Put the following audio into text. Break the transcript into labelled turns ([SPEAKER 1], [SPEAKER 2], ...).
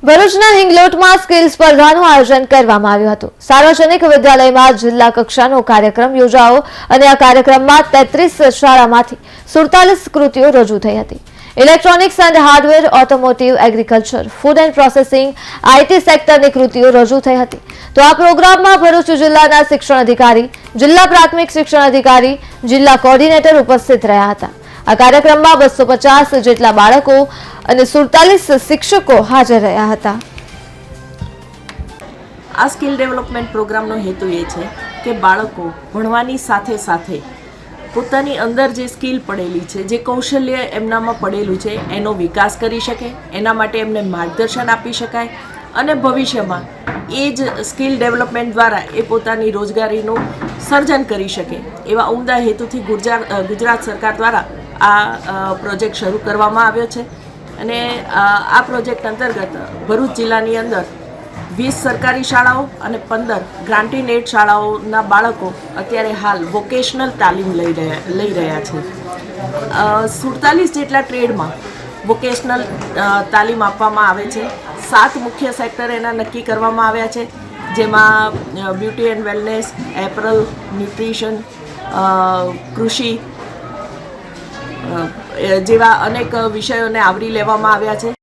[SPEAKER 1] ભરૂચના હિંગલોટમાં સ્કિલ સ્પર્ધાનું આયોજન કરવામાં આવ્યું હતું। સાર્વજનિક વિદ્યાલયમાં જિલ્લા કક્ષાનો કાર્યક્રમ યોજાયો અને આ કાર્યક્રમમાં 33 શાળામાંથી 47 કૃતિઓ રજૂ થઈ હતી। Electronics and hardware, automotive, agriculture, food and processing, IT સેક્ટરની કૃતિઓ રજૂ થઈ હતી। તો આ પ્રોગ્રામમાં ભરૂચ જિલ્લાના શિક્ષણ અધિકારી, જિલ્લા પ્રાથમિક શિક્ષણ અધિકારી, જિલ્લા કોઓર્ડિનેટર ઉપસ્થિત રહ્યા હતા। આ કાર્યક્રમમાં 250 જેટલા બાળકો અને 47 શિક્ષકો હાજર રહ્યા હતા।
[SPEAKER 2] આ સ્કિલ ડેવલપમેન્ટ પ્રોગ્રામનો હેતુ એ છે કે બાળકો ભણવાની સાથે સાથે પોતાની અંદર જે સ્કિલ પડેલી છે, જે કૌશલ્ય એમનામાં પડેલું છે એનો વિકાસ કરી શકે, એના માટે એમને માર્ગદર્શન આપી શકાય અને ભવિષ્યમાં એ જ સ્કિલ ડેવલપમેન્ટ દ્વારા એ પોતાની રોજગારીનું સર્જન કરી શકે એવા ઉમદા હેતુથી ગુજરાત સરકાર દ્વારા આ પ્રોજેક્ટ શરૂ કરવામાં આવ્યો છે। અને આ પ્રોજેક્ટ અંતર્ગત ભરૂચ જિલ્લાની અંદર 20 સરકારી શાળાઓ અને 15 ગ્રાન્ટીન એડ શાળાઓના બાળકો અત્યારે હાલ વોકેશનલ તાલીમ લઈ રહ્યા છે। 47 જેટલા ટ્રેડમાં વોકેશનલ તાલીમ આપવામાં આવે છે। 7 મુખ્ય સેક્ટર એના નક્કી કરવામાં આવ્યા છે, જેમાં beauty and wellness, apparel, nutrition, કૃષિ જેવા અનેક વિષયોને આવરી લેવામાં આવ્યા છે।